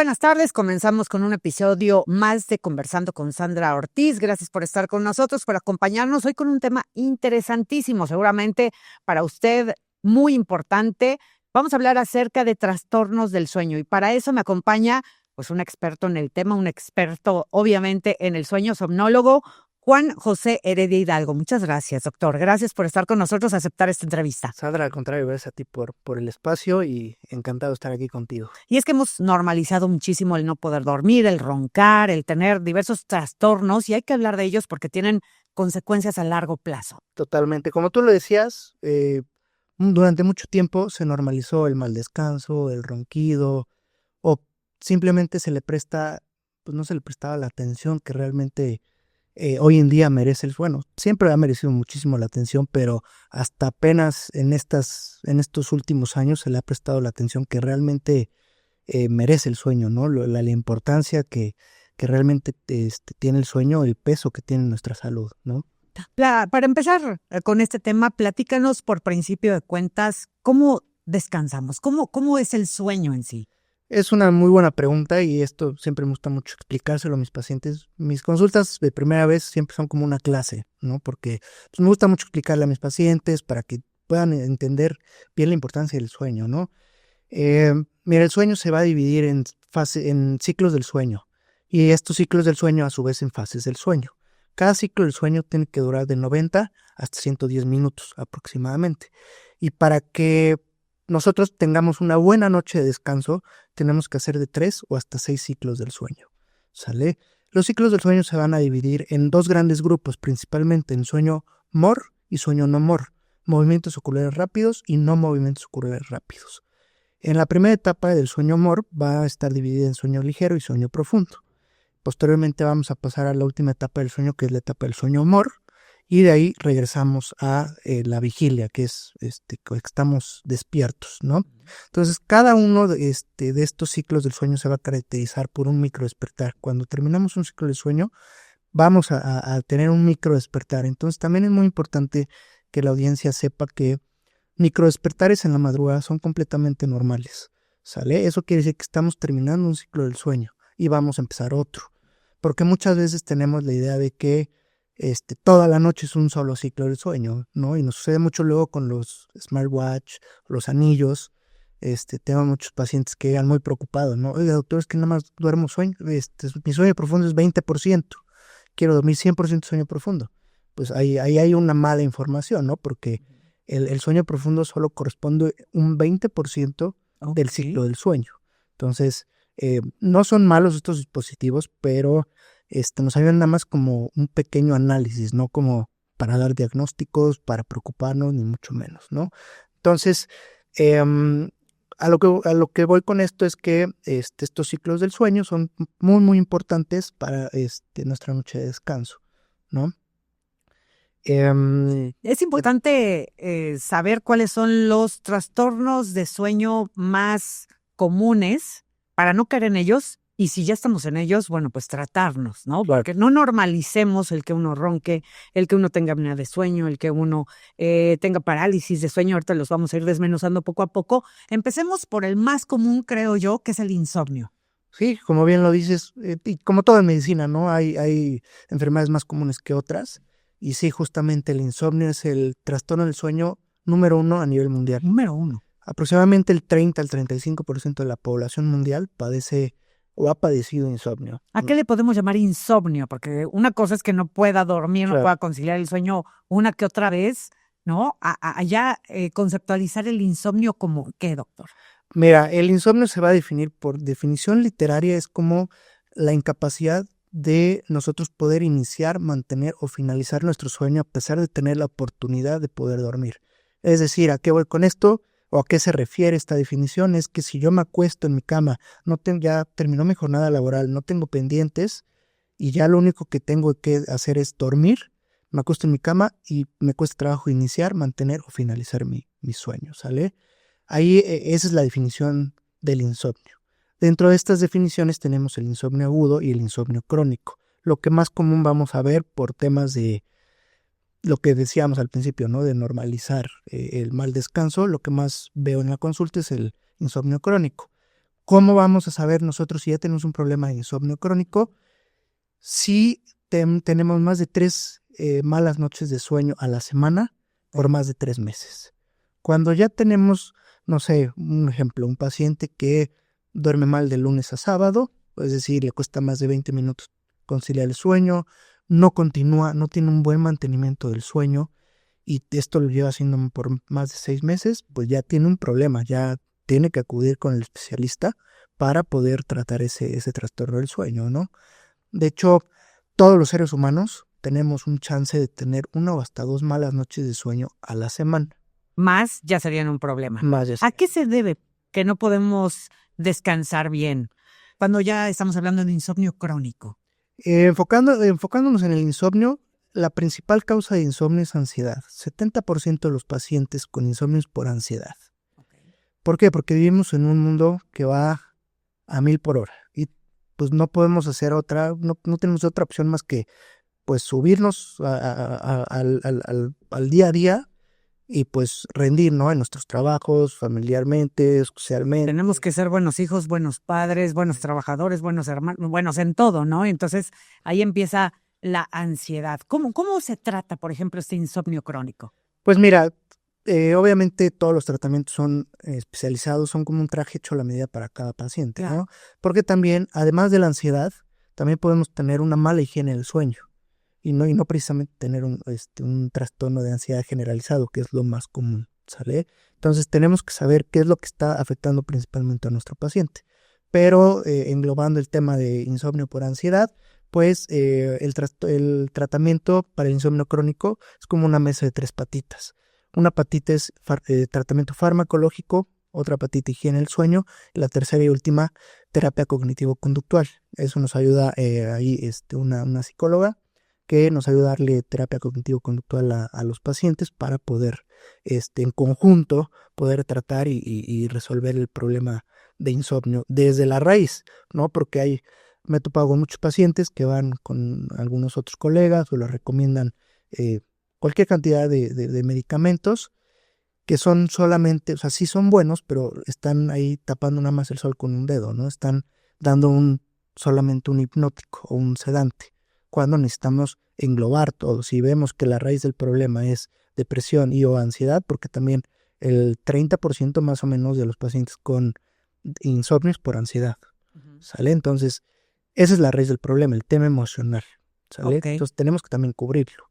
buenas tardes. Comenzamos con un episodio más de Conversando con Sandra Ortiz. Gracias por estar con nosotros, por acompañarnos hoy con un tema interesantísimo, seguramente para usted muy importante. Vamos a hablar acerca de trastornos del sueño y para eso me acompaña pues un experto en el tema, un experto obviamente en el sueño, somnólogo, Juan José Heredia Hidalgo. Muchas gracias, doctor. Gracias por estar con nosotros, aceptar esta entrevista. Sandra, al contrario, gracias a ti por el espacio y encantado de estar aquí contigo. Y es que hemos normalizado muchísimo el no poder dormir, el roncar, el tener diversos trastornos y hay que hablar de ellos porque tienen consecuencias a largo plazo. Totalmente. Como tú lo decías, durante mucho tiempo se normalizó el mal descanso, el ronquido o simplemente no se le prestaba la atención que realmente hoy en día merece siempre ha merecido muchísimo la atención, pero hasta apenas en estos últimos años se le ha prestado la atención que realmente merece el sueño, ¿no? La importancia que realmente tiene el sueño, el peso que tiene en nuestra salud, ¿no? Para empezar con este tema, platícanos por principio de cuentas, ¿cómo descansamos? ¿Cómo es el sueño en sí? Es una muy buena pregunta y esto siempre me gusta mucho explicárselo a mis pacientes. Mis consultas de primera vez siempre son como una clase, ¿no? Porque pues, me gusta mucho explicarle a mis pacientes para que puedan entender bien la importancia del sueño, ¿no? Mira, el sueño se va a dividir en ciclos del sueño y estos ciclos del sueño a su vez en fases del sueño. Cada ciclo del sueño tiene que durar de 90 hasta 110 minutos aproximadamente. Y para que nosotros tengamos una buena noche de descanso, tenemos que hacer de 3 o hasta 6 ciclos del sueño, ¿sale? Los ciclos del sueño se van a dividir en dos grandes grupos, principalmente en sueño MOR y sueño no MOR, movimientos oculares rápidos y no movimientos oculares rápidos. En la primera etapa del sueño MOR va a estar dividida en sueño ligero y sueño profundo. Posteriormente vamos a pasar a la última etapa del sueño, que es la etapa del sueño MOR, y de ahí regresamos a la vigilia, que es que estamos despiertos, ¿no? Entonces, cada uno de estos ciclos del sueño se va a caracterizar por un microdespertar. Cuando terminamos un ciclo de sueño, vamos a tener un microdespertar. Entonces, también es muy importante que la audiencia sepa que microdespertares en la madrugada son completamente normales, ¿sale? Eso quiere decir que estamos terminando un ciclo del sueño y vamos a empezar otro. Porque muchas veces tenemos la idea de que toda la noche es un solo ciclo del sueño, ¿no? Y nos sucede mucho luego con los smartwatch, los anillos. Tengo muchos pacientes que llegan muy preocupados, ¿no? Oiga, doctor, es que nada más duermo sueño, mi sueño profundo es 20%, quiero dormir 100% sueño profundo. Pues ahí hay una mala información, ¿no? Porque el sueño profundo solo corresponde un 20% del ciclo del sueño. Entonces, no son malos estos dispositivos, pero nos ayudan nada más como un pequeño análisis, no como para dar diagnósticos, para preocuparnos, ni mucho menos, ¿no? Entonces, a lo que voy con esto es que estos ciclos del sueño son muy, muy importantes para nuestra noche de descanso, ¿no? Es importante saber cuáles son los trastornos de sueño más comunes para no caer en ellos y si ya estamos en ellos, bueno, pues tratarnos, ¿no? Claro. Porque no normalicemos el que uno ronque, el que uno tenga apnea de sueño, el que uno tenga parálisis de sueño. Ahorita los vamos a ir desmenuzando poco a poco. Empecemos por el más común, creo yo, que es el insomnio. Sí, como bien lo dices, y como todo en medicina, ¿no? Hay enfermedades más comunes que otras. Y sí, justamente el insomnio es el trastorno del sueño número 1 a nivel mundial. Número 1. Aproximadamente el 30 al 35% de la población mundial padece o ha padecido insomnio. ¿A qué le podemos llamar insomnio? Porque una cosa es que no pueda dormir, no Claro. pueda conciliar el sueño una que otra vez, ¿no? Ya conceptualizar el insomnio como ¿qué, doctor? Mira, el insomnio se va a definir por definición literaria, es como la incapacidad de nosotros poder iniciar, mantener o finalizar nuestro sueño a pesar de tener la oportunidad de poder dormir. Es decir, ¿a qué voy con esto? ¿O a qué se refiere esta definición? Es que si yo me acuesto en mi cama, ya terminó mi jornada laboral, no tengo pendientes y ya lo único que tengo que hacer es dormir, me acuesto en mi cama y me cuesta trabajo iniciar, mantener o finalizar mi sueño, ¿sale? Ahí esa es la definición del insomnio. Dentro de estas definiciones tenemos el insomnio agudo y el insomnio crónico. Lo que más común vamos a ver por temas de lo que decíamos al principio, ¿no? De normalizar el mal descanso, lo que más veo en la consulta es el insomnio crónico. ¿Cómo vamos a saber nosotros si ya tenemos un problema de insomnio crónico? Si tenemos más de 3 malas noches de sueño a la semana por más de 3 meses. Cuando ya tenemos, no sé, un ejemplo, un paciente que duerme mal de lunes a sábado, es decir, le cuesta más de 20 minutos conciliar el sueño, no continúa, no tiene un buen mantenimiento del sueño y esto lo lleva haciendo por más de 6 meses, pues ya tiene un problema, ya tiene que acudir con el especialista para poder tratar ese trastorno del sueño, ¿no? De hecho, todos los seres humanos tenemos un chance de tener 1 o hasta 2 malas noches de sueño a la semana. Más ya serían un problema. Más ya ¿A qué se debe que no podemos descansar bien cuando ya estamos hablando de insomnio crónico? Enfocándonos en el insomnio, la principal causa de insomnio es ansiedad. 70% de los pacientes con insomnio es por ansiedad. ¿Por qué? Porque vivimos en un mundo que va a 1000 por hora y pues no podemos hacer no tenemos otra opción más que pues subirnos al día a día y pues rendir, ¿no? En nuestros trabajos, familiarmente, socialmente. Tenemos que ser buenos hijos, buenos padres, buenos trabajadores, buenos hermanos, buenos en todo, ¿no? Entonces ahí empieza la ansiedad. ¿Cómo se trata, por ejemplo, este insomnio crónico? Pues mira, obviamente todos los tratamientos son especializados, son como un traje hecho a la medida para cada paciente, Claro. ¿no? Porque también, además de la ansiedad, también podemos tener una mala higiene del sueño y no precisamente tener un trastorno de ansiedad generalizado, que es lo más común, ¿sale? Entonces tenemos que saber qué es lo que está afectando principalmente a nuestro paciente. Pero englobando el tema de insomnio por ansiedad, pues el tratamiento para el insomnio crónico es como una mesa de 3 patitas. Una patita es tratamiento farmacológico, otra patita higiene del sueño, y la tercera y última terapia cognitivo-conductual. Eso nos ayuda ahí una psicóloga que nos ayuda a darle terapia cognitivo-conductual a los pacientes para poder en conjunto poder tratar y resolver el problema de insomnio desde la raíz, ¿no? Porque me he topado con muchos pacientes que van con algunos otros colegas o les recomiendan cualquier cantidad de medicamentos que son solamente, o sea, sí son buenos, pero están ahí tapando nada más el sol con un dedo, ¿no? Están dando solamente un hipnótico o un sedante, cuando necesitamos englobar todo. Si vemos que la raíz del problema es depresión y o ansiedad, porque también el 30% más o menos de los pacientes con insomnio es por ansiedad, ¿sale? Entonces, esa es la raíz del problema, el tema emocional, ¿sale? Ok. Entonces, tenemos que también cubrirlo.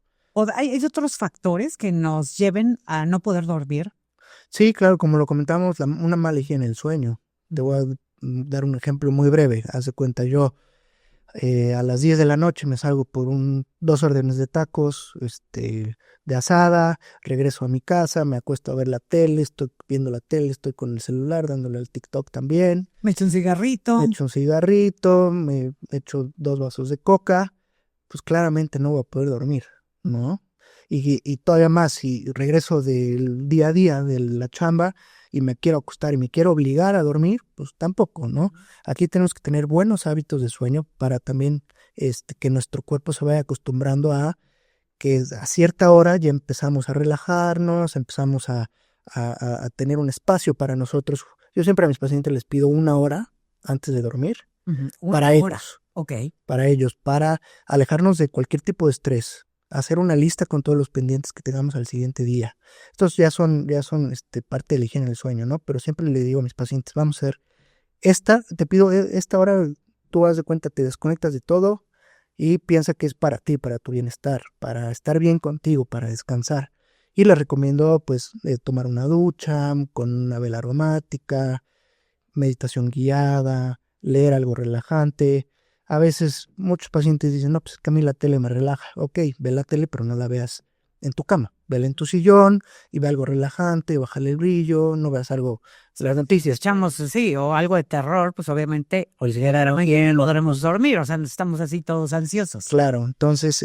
¿Hay otros factores que nos lleven a no poder dormir? Sí, claro, como lo comentamos, una mala higiene del sueño. Te voy a dar un ejemplo muy breve. Haz de cuenta, yo a las 10 de la noche me salgo por 2 órdenes de tacos, de asada, regreso a mi casa, me acuesto a ver la tele, estoy viendo la tele, estoy con el celular, dándole al TikTok también. Me echo un cigarrito. Me echo un cigarrito, me echo 2 vasos de coca, pues claramente no voy a poder dormir, ¿no? Y todavía más, si regreso del día a día de la chamba y me quiero acostar y me quiero obligar a dormir, pues tampoco, ¿no? Aquí tenemos que tener buenos hábitos de sueño para también que nuestro cuerpo se vaya acostumbrando a que a cierta hora ya empezamos a relajarnos, empezamos a tener un espacio para nosotros. Yo siempre a mis pacientes les pido 1 hora antes de dormir para ellos. Ok. Para ellos, para alejarnos de cualquier tipo de estrés, hacer una lista con todos los pendientes que tengamos al siguiente día. Estos ya son parte de la higiene del sueño, ¿no? Pero siempre le digo a mis pacientes, vamos a hacer te pido esta hora, tú haz de cuenta, te desconectas de todo y piensa que es para ti, para tu bienestar, para estar bien contigo, para descansar. Y les recomiendo pues tomar una ducha con una vela aromática, meditación guiada, leer algo relajante. A veces muchos pacientes dicen, no, pues que a mí la tele me relaja. Ok, ve la tele, pero no la veas en tu cama. Vela en tu sillón y ve algo relajante, bájale el brillo, no veas algo de las noticias. Echamos, sí, o algo de terror, pues obviamente, hoy se quedará bien, podremos dormir, o sea, estamos así todos ansiosos. Claro, entonces,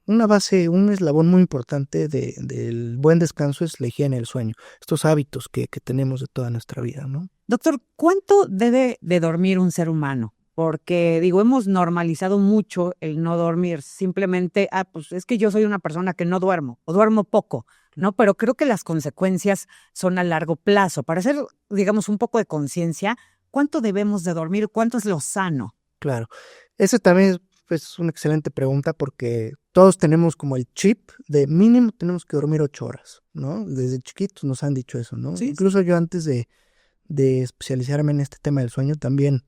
un eslabón muy importante del buen descanso es la higiene del sueño. Estos hábitos que tenemos de toda nuestra vida, ¿no? Doctor, ¿cuánto debe de dormir un ser humano? Porque, digo, hemos normalizado mucho el no dormir. Simplemente, pues es que yo soy una persona que no duermo o duermo poco, ¿no? Pero creo que las consecuencias son a largo plazo. Para hacer, digamos, un poco de conciencia, ¿Cuánto debemos de dormir? ¿Cuánto es lo sano? Claro. Ese también es una excelente pregunta porque todos tenemos como el chip de mínimo tenemos que dormir 8 horas, ¿no? Desde chiquitos nos han dicho eso, ¿no? Sí. Incluso yo antes de especializarme en este tema del sueño también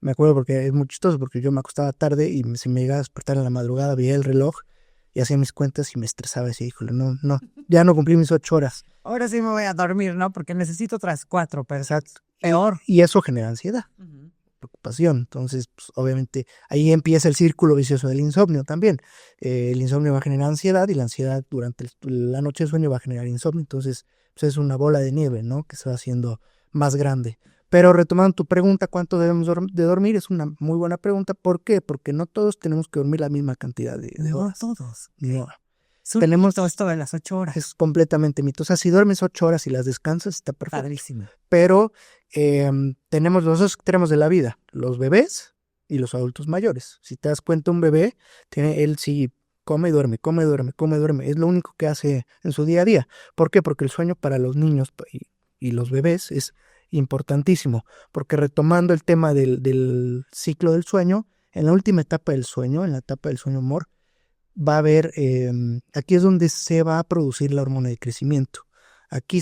me acuerdo porque es muy chistoso porque yo me acostaba tarde y si me llegaba a despertar en la madrugada veía el reloj y hacía mis cuentas y me estresaba y decía, híjole, no, ya no cumplí mis 8 horas. Ahora sí me voy a dormir, ¿no? Porque necesito otras 4, pero Exacto. peor. Y eso genera ansiedad, preocupación. Entonces, pues, obviamente, ahí empieza el círculo vicioso del insomnio también. El insomnio va a generar ansiedad y la ansiedad durante la noche de sueño va a generar insomnio. Entonces, pues es una bola de nieve, ¿no? Que se va haciendo más grande. Pero retomando tu pregunta, ¿cuánto debemos de dormir? Es una muy buena pregunta. ¿Por qué? Porque no todos tenemos que dormir la misma cantidad de horas. No todos. No. Tenemos todo esto de las 8 horas. Es completamente mito. O sea, si duermes 8 horas y las descansas, está perfecto. Padrísimo. Pero tenemos los dos extremos de la vida, los bebés y los adultos mayores. Si te das cuenta, un bebé, él sí come y duerme, come y duerme, come y duerme. Es lo único que hace en su día a día. ¿Por qué? Porque el sueño para los niños y los bebés es importantísimo. Porque retomando el tema del ciclo del sueño, en la última etapa del sueño, en la etapa del sueño amor, va a haber, aquí es donde se va a producir la hormona de crecimiento. Aquí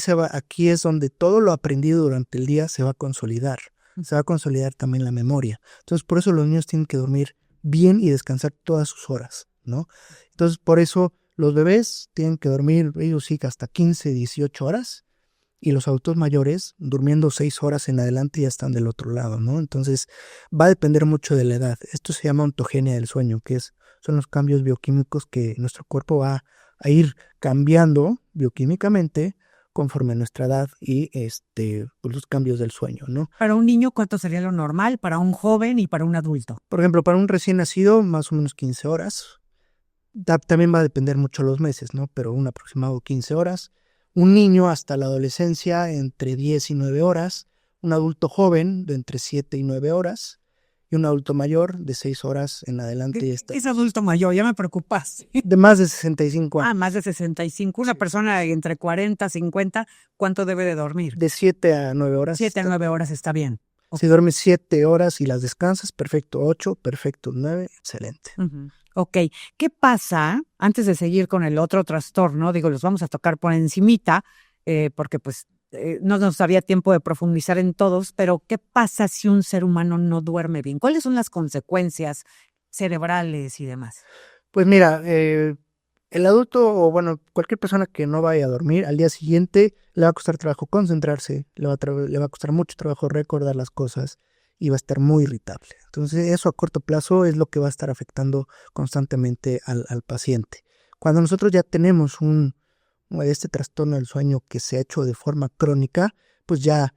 es donde todo lo aprendido durante el día se va a consolidar. Se va a consolidar también la memoria. Entonces, por eso los niños tienen que dormir bien y descansar todas sus horas, ¿no? Entonces, por eso los bebés tienen que dormir, ellos sí, hasta 15, 18 horas. Y los adultos mayores, durmiendo 6 horas en adelante, ya están del otro lado, ¿no? Entonces, va a depender mucho de la edad. Esto se llama ontogenia del sueño, son los cambios bioquímicos que nuestro cuerpo va a ir cambiando bioquímicamente conforme a nuestra edad y pues los cambios del sueño, ¿no? Para un niño, ¿cuánto sería lo normal? Para un joven y para un adulto. Por ejemplo, para un recién nacido, más o menos 15 horas. También va a depender mucho los meses, ¿no? Pero un aproximado 15 horas. Un niño hasta la adolescencia entre 10 y 9 horas. Un adulto joven de entre 7 y 9 horas. Y un adulto mayor de 6 horas en adelante. ¿Qué es adulto mayor? Ya me preocupas. De más de 65 años. Más de 65. Una persona entre 40, 50, ¿cuánto debe de dormir? De 7 a 9 horas. 7 a 9 horas está bien. Si duermes 7 horas y las descansas, perfecto. 8, perfecto. 9, excelente. Ok, ¿qué pasa antes de seguir con el otro trastorno? Digo, los vamos a tocar por encimita, porque pues no nos había tiempo de profundizar en todos, pero ¿qué pasa si un ser humano no duerme bien? ¿Cuáles son las consecuencias cerebrales y demás? Pues mira, el adulto o bueno, cualquier persona que no vaya a dormir, al día siguiente le va a costar trabajo concentrarse, le va a costar mucho trabajo recordar las cosas y va a estar muy irritable. Entonces eso a corto plazo es lo que va a estar afectando constantemente al paciente. Cuando nosotros ya tenemos este trastorno del sueño que se ha hecho de forma crónica, pues ya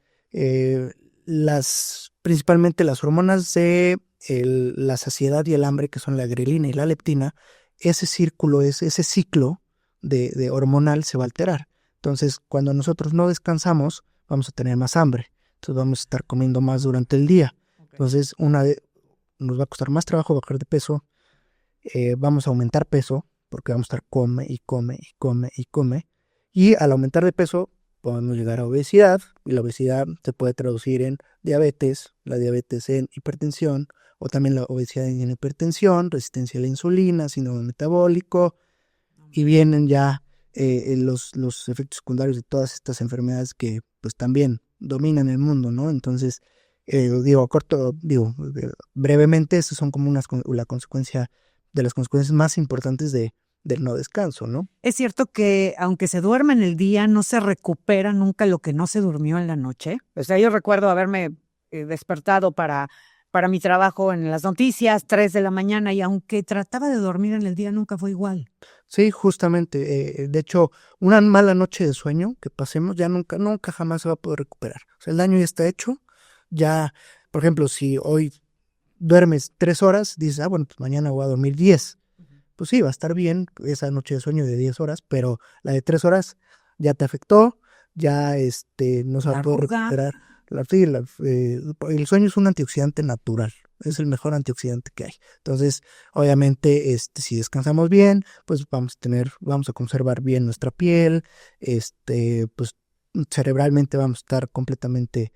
principalmente las hormonas de la saciedad y el hambre, que son la grelina y la leptina, ese ciclo de hormonal se va a alterar. Entonces, cuando nosotros no descansamos, vamos a tener más hambre. Entonces vamos a estar comiendo más durante el día. Okay. Entonces nos va a costar más trabajo bajar de peso, vamos a aumentar peso, porque vamos a estar come y come y come y come. Y al aumentar de peso podemos llegar a obesidad, y la obesidad se puede traducir en diabetes, la diabetes en hipertensión, o también la obesidad en hipertensión, resistencia a la insulina, síndrome metabólico, y vienen ya los efectos secundarios de todas estas enfermedades que pues también dominan el mundo, ¿no? Entonces, brevemente, esas son como la consecuencia de las consecuencias más importantes del no descanso, ¿no? Es cierto que aunque se duerme en el día, no se recupera nunca lo que no se durmió en la noche. O sea, yo recuerdo haberme despertado para mi trabajo en las noticias, 3 de la mañana, y aunque trataba de dormir en el día, nunca fue igual. Sí, justamente. De hecho, una mala noche de sueño que pasemos ya nunca jamás se va a poder recuperar. O sea, el daño ya está hecho. Ya, por ejemplo, si hoy duermes 3 horas, dices, bueno, pues mañana voy a dormir 10. Pues sí, va a estar bien esa noche de sueño de 10 horas, pero la de 3 horas ya te afectó, ya no se va a poder recuperar. El sueño es un antioxidante natural, es el mejor antioxidante que hay. Entonces, obviamente, si descansamos bien, pues vamos a conservar bien nuestra piel, pues cerebralmente vamos a estar completamente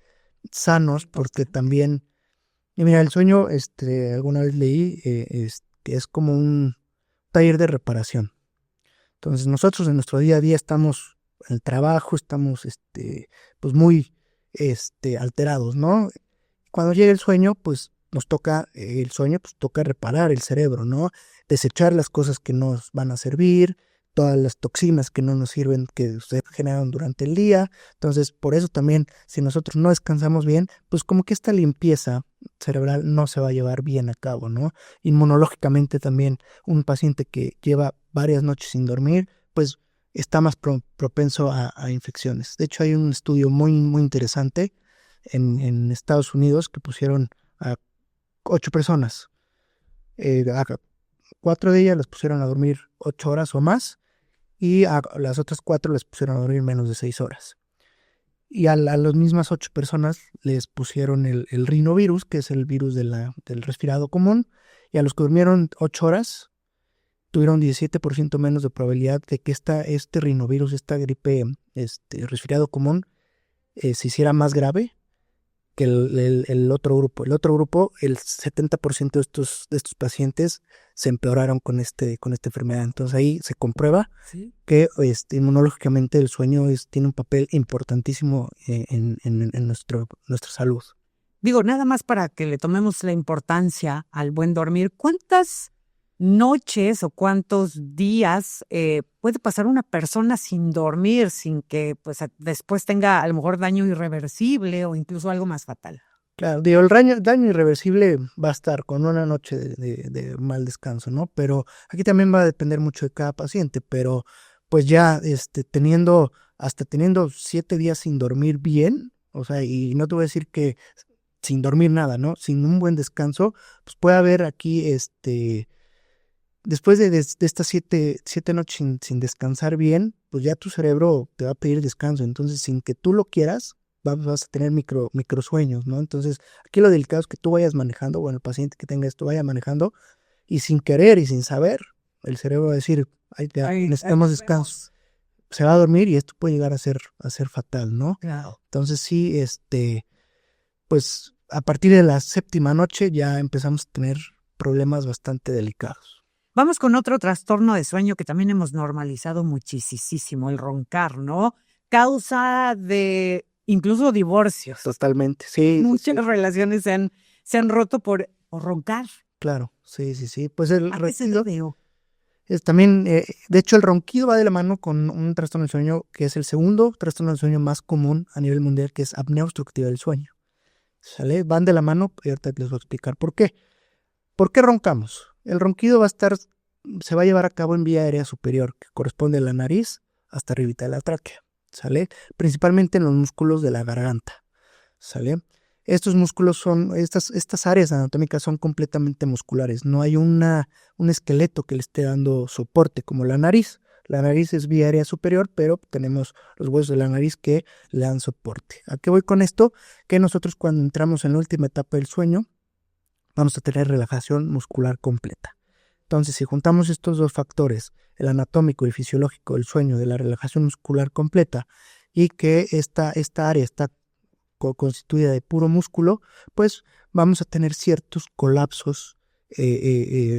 sanos, porque también, y mira, el sueño, alguna vez leí, que es como un taller de reparación. Entonces nosotros en nuestro día a día estamos en el trabajo, estamos, pues muy, alterados, ¿no? Cuando llega el sueño, pues nos toca, el sueño, pues toca reparar el cerebro, ¿no? Desechar las cosas que nos van a servir, todas las toxinas que no nos sirven, que se generan durante el día. Entonces, por eso también, si nosotros no descansamos bien, pues como que esta limpieza cerebral no se va a llevar bien a cabo, ¿no? Inmunológicamente también, un paciente que lleva varias noches sin dormir, pues está más propenso a infecciones. De hecho, hay un estudio muy, muy interesante en Estados Unidos que pusieron a 8 personas. A 4 de ellas las pusieron a dormir 8 horas o más y a las otras 4 les pusieron a dormir menos de 6 horas. Y a las mismas 8 personas les pusieron el rinovirus, que es el virus del resfriado común, y a los que durmieron 8 horas tuvieron 17% menos de probabilidad de que este rinovirus, esta gripe, resfriado común, se hiciera más grave que el otro grupo. El otro grupo, el 70% de estos pacientes se empeoraron con esta enfermedad. Entonces ahí se comprueba Sí. que inmunológicamente el sueño tiene un papel importantísimo en nuestra salud. Digo, nada más para que le tomemos la importancia al buen dormir, ¿cuántas noches o cuántos días puede pasar una persona sin dormir, sin que pues después tenga a lo mejor daño irreversible o incluso algo más fatal? Claro, digo, el daño irreversible va a estar con una noche de mal descanso, ¿no? Pero aquí también va a depender mucho de cada paciente, pero pues ya teniendo 7 días sin dormir bien, o sea, y no te voy a decir que sin dormir nada, ¿no? Sin un buen descanso, pues puede haber aquí, después de estas 7 noches sin descansar bien, pues ya tu cerebro te va a pedir descanso, entonces sin que tú lo quieras, vas a tener microsueños, ¿no? Entonces, aquí lo delicado es que tú vayas manejando, bueno, el paciente que tenga esto vaya manejando, y sin querer y sin saber, el cerebro va a decir, ay, ya, Ahí necesitamos nos descanso. vemos. Se va a dormir y esto puede llegar a ser fatal, ¿no? Claro. Entonces sí, pues a partir de la 7ª noche ya empezamos a tener problemas bastante delicados. Vamos con otro trastorno de sueño que también hemos normalizado muchísimo, el roncar, ¿no? Causa de incluso divorcios. Totalmente, sí, Muchas relaciones se han roto por roncar. claro, sí. Pues el ¿A qué se ronquido debe? es también, de hecho, el ronquido va de la mano con un trastorno del sueño que es el segundo trastorno del sueño más común a nivel mundial, que es apnea obstructiva del sueño. ¿Sale? Van de la mano y ahorita les voy a explicar por qué. ¿Por qué roncamos? El ronquido se va a llevar a cabo en vía aérea superior, que corresponde a la nariz hasta arribita de la tráquea, ¿sale? Principalmente en los músculos de la garganta, ¿sale? Estos músculos estas áreas anatómicas son completamente musculares, no hay un esqueleto que le esté dando soporte como la nariz. La nariz es vía aérea superior, pero tenemos los huesos de la nariz que le dan soporte. ¿A qué voy con esto? Que nosotros cuando entramos en la última etapa del sueño, vamos a tener relajación muscular completa. Entonces, si juntamos estos dos factores, el anatómico y el fisiológico del sueño, de la relajación muscular completa, y que esta área está constituida de puro músculo, pues vamos a tener ciertos colapsos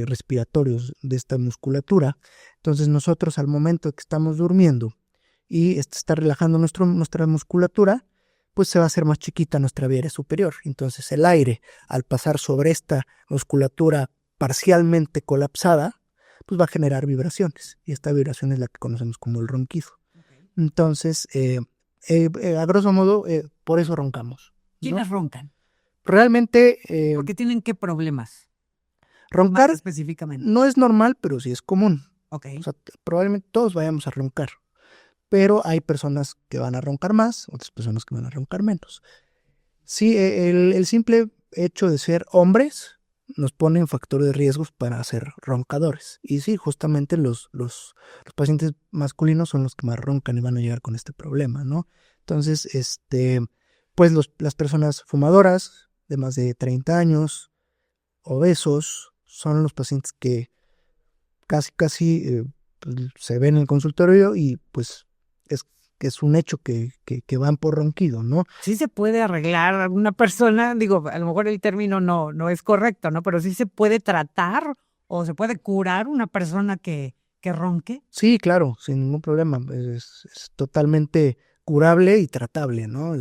respiratorios de esta musculatura. Entonces, nosotros al momento que estamos durmiendo y está relajando nuestra musculatura, pues se va a hacer más chiquita nuestra vía aérea superior. Entonces el aire, al pasar sobre esta musculatura parcialmente colapsada, pues va a generar vibraciones. Y esta vibración es la que conocemos como el ronquido. Okay. Entonces, a grosso modo, por eso roncamos, ¿no? ¿Quiénes roncan? Realmente, ¿Por qué tienen qué problemas? roncar Más específicamente. no es normal, pero sí es común. Ok. O sea, probablemente todos vayamos a roncar. Pero hay personas que van a roncar más, otras personas que van a roncar menos. Sí, el simple hecho de ser hombres nos pone en factor de riesgos para ser roncadores. Y sí, justamente los pacientes masculinos son los que más roncan y van a llegar con este problema, ¿no? Entonces, pues las personas fumadoras de más de 30 años, obesos, son los pacientes que casi pues, se ven en el consultorio y pues es que es un hecho que van por ronquido, ¿no? Sí se puede arreglar a una persona, digo, a lo mejor el término no es correcto, ¿no? Pero sí se puede tratar o se puede curar una persona que ronque. Sí, claro, sin ningún problema. Es totalmente curable y tratable, ¿no?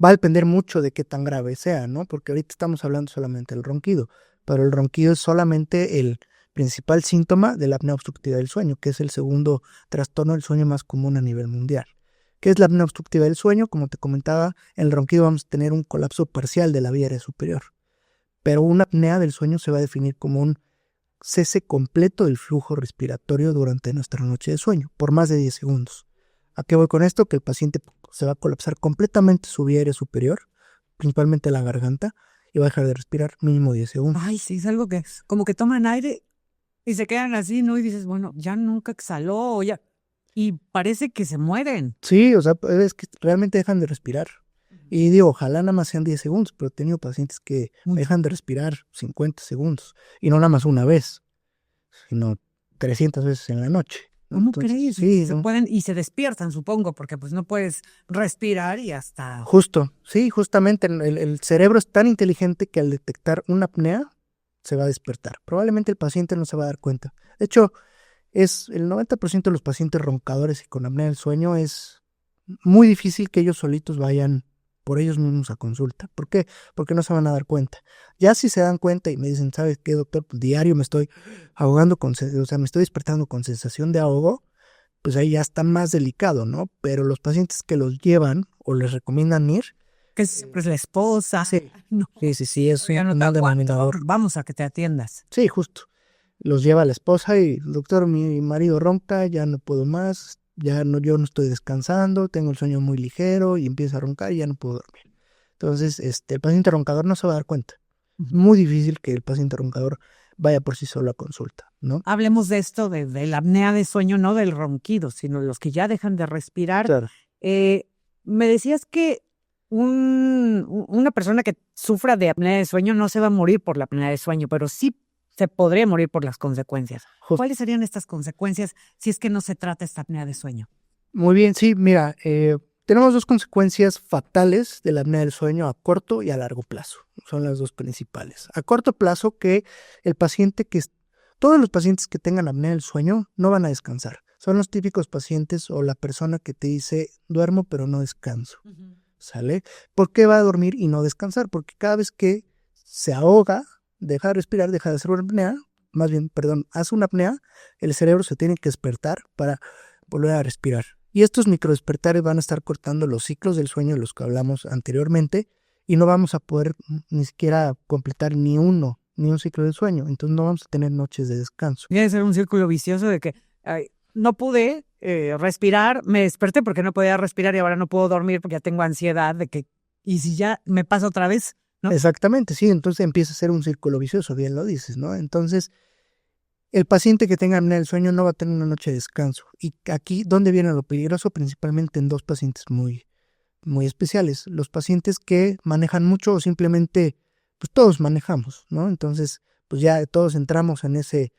Va a depender mucho de qué tan grave sea, ¿no? Porque ahorita estamos hablando solamente del ronquido, pero el ronquido es solamente el principal síntoma de la apnea obstructiva del sueño, que es el segundo trastorno del sueño más común a nivel mundial. ¿Qué es la apnea obstructiva del sueño? Como te comentaba, en el ronquido vamos a tener un colapso parcial de la vía aérea superior, pero una apnea del sueño se va a definir como un cese completo del flujo respiratorio durante nuestra noche de sueño, por más de 10 segundos. ¿A qué voy con esto? Que el paciente se va a colapsar completamente su vía aérea superior, principalmente la garganta, y va a dejar de respirar mínimo 10 segundos. Ay, sí, es algo que es como que toman aire y se quedan así, ¿no? Y dices, bueno, ya nunca exhaló, o ya. Y parece que se mueren. Sí, o sea, es que realmente dejan de respirar. Y digo, ojalá nada más sean 10 segundos, pero he tenido pacientes que dejan de respirar 50 segundos. Y no nada más una vez, sino 300 veces en la noche. ¿Cómo crees? Sí, Se pueden y se despiertan, supongo, porque pues no puedes respirar y hasta... Justo, sí, justamente el cerebro es tan inteligente que al detectar una apnea se va a despertar. Probablemente el paciente no se va a dar cuenta. De hecho, es el 90% de los pacientes roncadores y con apnea del sueño es muy difícil que ellos solitos vayan por ellos mismos a consulta. ¿Por qué? Porque no se van a dar cuenta. Ya si se dan cuenta y me dicen, ¿sabes qué, doctor? Pues diario me estoy ahogando o sea, me estoy despertando con sensación de ahogo, pues ahí ya está más delicado, ¿no? Pero los pacientes que los llevan o les recomiendan ir, Que siempre es la esposa. sí, No, sí, es ya no un te mal aguanto. denominador. Vamos a que te atiendas. Sí, justo. Los lleva la esposa y, doctor, mi marido ronca, ya no puedo más, yo no estoy descansando, tengo el sueño muy ligero y empieza a roncar y ya no puedo dormir. Entonces, el paciente roncador no se va a dar cuenta. Es muy difícil que el paciente roncador vaya por sí solo a consulta, ¿no? Hablemos de esto, de la apnea de sueño, no del ronquido, sino los que ya dejan de respirar. Claro. Me decías que una persona que sufra de apnea de sueño no se va a morir por la apnea de sueño, pero sí se podría morir por las consecuencias. ¿Cuáles serían estas consecuencias si es que no se trata esta apnea de sueño? Muy bien, sí, mira, tenemos dos consecuencias fatales de la apnea del sueño a corto y a largo plazo. Son las dos principales. A corto plazo, que el paciente todos los pacientes que tengan apnea del sueño no van a descansar. Son los típicos pacientes o la persona que te dice, duermo pero no descanso. ¿Sale? ¿Por qué va a dormir y no descansar? Porque cada vez que se ahoga, deja de respirar, deja de hacer una apnea, más bien, perdón, hace una apnea, el cerebro se tiene que despertar para volver a respirar. Y estos microdespertares van a estar cortando los ciclos del sueño de los que hablamos anteriormente y no vamos a poder ni siquiera completar ni un ciclo de sueño. Entonces no vamos a tener noches de descanso. Debe ser un círculo vicioso de que no pude respirar, me desperté porque no podía respirar y ahora no puedo dormir porque ya tengo ansiedad de que, y si ya me pasa otra vez, ¿no? Exactamente, sí, entonces empieza a ser un círculo vicioso, bien lo dices, ¿no? Entonces, el paciente que tenga apnea del sueño no va a tener una noche de descanso. Y aquí, ¿dónde viene lo peligroso? Principalmente en dos pacientes muy, muy especiales. Los pacientes que manejan mucho o simplemente, pues todos manejamos, ¿no? Entonces, pues ya todos entramos en ese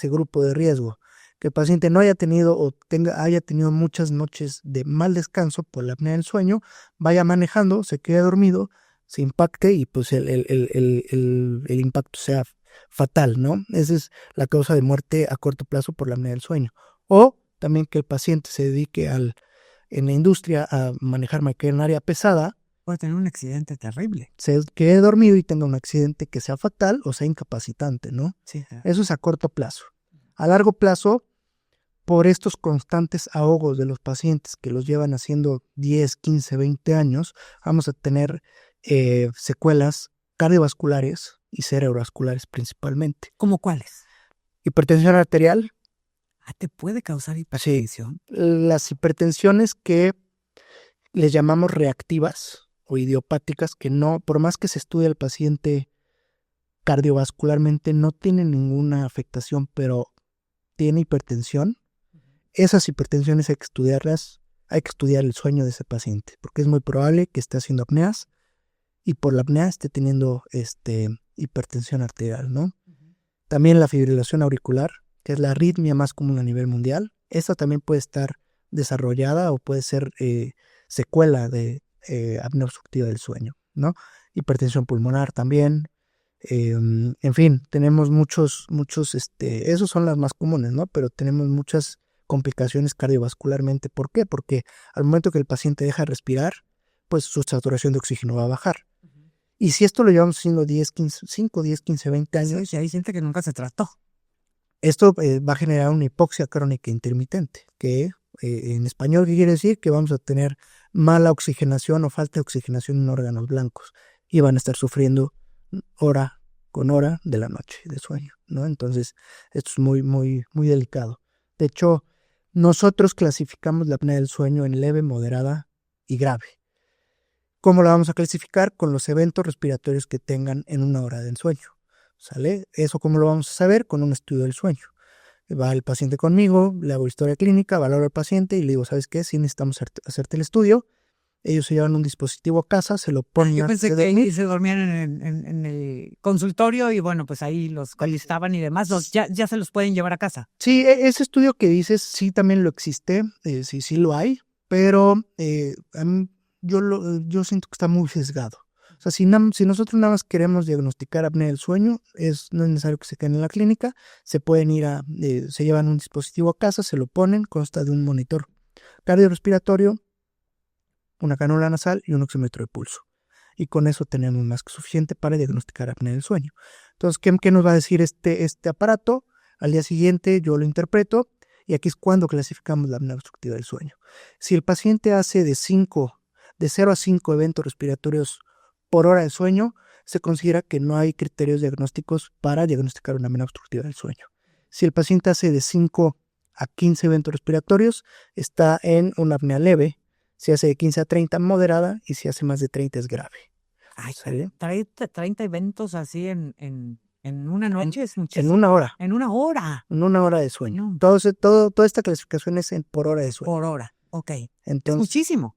grupo de riesgo. Que el paciente no haya tenido o haya tenido muchas noches de mal descanso por la apnea del sueño, vaya manejando, se quede dormido, se impacte y pues el impacto sea fatal, ¿no? Esa es la causa de muerte a corto plazo por la apnea del sueño. O también que el paciente se dedique en la industria a manejar maquinaria pesada, puede tener un accidente terrible. Se quede dormido y tenga un accidente que sea fatal o sea incapacitante, ¿no? Sí. Eso es a corto plazo. A largo plazo, por estos constantes ahogos de los pacientes que los llevan haciendo 10, 15, 20 años, vamos a tener secuelas cardiovasculares y cerebrovasculares principalmente. ¿Cómo cuáles? Hipertensión arterial. ¿Te puede causar hipertensión? Sí, las hipertensiones que les llamamos reactivas o idiopáticas, que no, por más que se estudie al paciente cardiovascularmente, no tienen ninguna afectación, pero tiene hipertensión. Esas hipertensiones hay que estudiarlas, hay que estudiar el sueño de ese paciente, porque es muy probable que esté haciendo apneas y por la apnea esté teniendo hipertensión arterial, ¿no? También la fibrilación auricular, que es la arritmia más común a nivel mundial, esta también puede estar desarrollada o puede ser secuela de apnea obstructiva del sueño, ¿no? Hipertensión pulmonar también. En fin, tenemos muchos, esos son las más comunes, ¿no? Pero tenemos muchas complicaciones cardiovascularmente. ¿Por qué? Porque al momento que el paciente deja de respirar, pues su saturación de oxígeno va a bajar. Y si esto lo llevamos haciendo 10, 15, 5, 10, 15, 20 años, Sí, hay gente que nunca se trató. esto va a generar una hipoxia crónica intermitente, que en español, ¿qué quiere decir? Que vamos a tener mala oxigenación o falta de oxigenación en órganos blancos y van a estar sufriendo hora con hora de la noche de sueño, ¿no? Entonces, esto es muy, muy, muy delicado. De hecho, nosotros clasificamos la apnea del sueño en leve, moderada y grave. ¿Cómo la vamos a clasificar? Con los eventos respiratorios que tengan en una hora del sueño, ¿sale? ¿Eso cómo lo vamos a saber? Con un estudio del sueño. Va el paciente conmigo, le hago historia clínica, valoro al paciente y le digo, ¿sabes qué? Sí necesitamos hacerte el estudio. Ellos se llevan un dispositivo a casa, se lo ponen. Yo pensé que ahí se dormían en el consultorio y bueno, pues ahí los colistaban y demás, ya se los pueden llevar a casa. Sí, ese estudio que dices, sí también lo existe, sí lo hay, pero yo siento que está muy sesgado. O sea, si nosotros nada más queremos diagnosticar apnea del sueño, no es necesario que se queden en la clínica, se pueden se llevan un dispositivo a casa, se lo ponen, consta de un monitor cardiorrespiratorio, una cánula nasal y un oxímetro de pulso. Y con eso tenemos más que suficiente para diagnosticar apnea del sueño. Entonces, ¿qué nos va a decir este aparato? Al día siguiente yo lo interpreto y aquí es cuando clasificamos la apnea obstructiva del sueño. Si el paciente hace de 0 a 5 eventos respiratorios por hora de sueño, se considera que no hay criterios diagnósticos para diagnosticar una apnea obstructiva del sueño. Si el paciente hace de 5 a 15 eventos respiratorios, está en una apnea leve. Si hace de 15 a 30, moderada, y si hace más de 30 es grave. Ay, 30 eventos así en una noche es muchísimo. En una hora. En una hora. En una hora de sueño. No. Toda esta clasificación es por hora de sueño. Por hora, ok. Entonces, es muchísimo.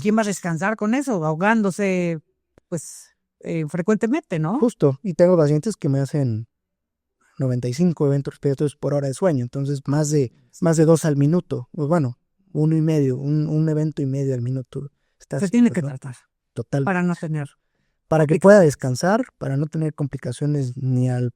¿Quién va a descansar con eso? Ahogándose, pues, frecuentemente, ¿no? Justo. Y tengo pacientes que me hacen 95 eventos respiratorios por hora de sueño. Entonces, más de 2 al minuto. Pues bueno, 1.5, un evento y medio al minuto. Se tiene que tratar. Total. Para no tener. Para que pueda descansar, para no tener complicaciones ni al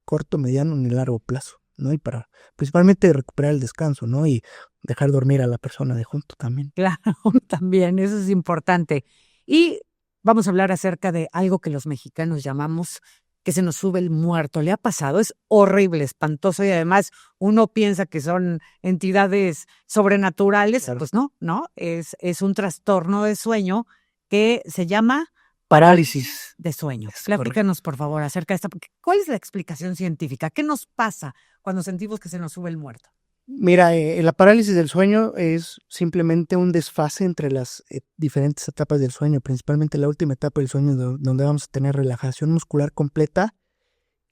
corto, mediano ni largo plazo, ¿no? Y para principalmente recuperar el descanso, ¿no? Y dejar dormir a la persona de junto también. Claro, también, eso es importante. Y vamos a hablar acerca de algo que los mexicanos llamamos que se nos sube el muerto. ¿Le ha pasado? Es horrible, espantoso y además uno piensa que son entidades sobrenaturales. Claro. Pues no, es un trastorno de sueño que se llama parálisis de sueño. Explícanos, por favor, acerca de esta. ¿Cuál es la explicación científica? ¿Qué nos pasa cuando sentimos que se nos sube el muerto? Mira, la parálisis del sueño es simplemente un desfase entre las diferentes etapas del sueño, principalmente la última etapa del sueño donde vamos a tener relajación muscular completa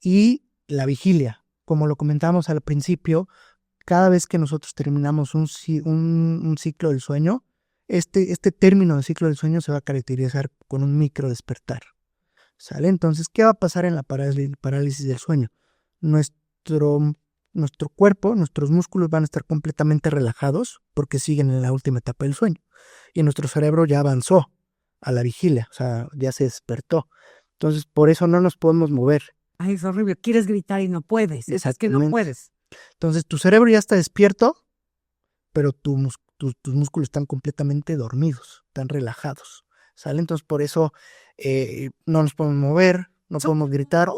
y la vigilia. Como lo comentamos al principio, cada vez que nosotros terminamos un ciclo del sueño, este término del ciclo del sueño se va a caracterizar con un micro despertar, ¿sale? Entonces, ¿qué va a pasar en la parálisis del sueño? Nuestro cuerpo, nuestros músculos van a estar completamente relajados porque siguen en la última etapa del sueño. Y nuestro cerebro ya avanzó a la vigilia, o sea, ya se despertó. Entonces, por eso no nos podemos mover. Ay, es horrible. Quieres gritar y no puedes. Es que no puedes. Entonces, tu cerebro ya está despierto, pero tus músculos están completamente dormidos, están relajados, ¿sale? Entonces, por eso no nos podemos mover, no podemos gritar.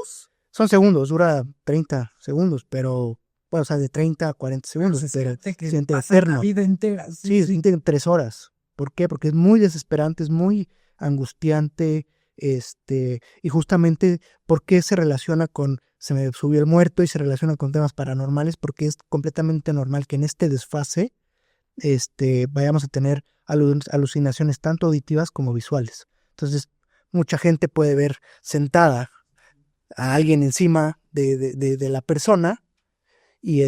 Son segundos, dura 30 segundos, pero, bueno, o sea, de 30 a 40 segundos. Se siente eterno. La vida entera. Sí, se siente 3 horas. ¿Por qué? Porque es muy desesperante, es muy angustiante, y justamente, ¿por qué se relaciona con se me subió el muerto y se relaciona con temas paranormales? Porque es completamente normal que en este desfase vayamos a tener alucinaciones tanto auditivas como visuales. Entonces, mucha gente puede ver sentada a alguien encima de la persona y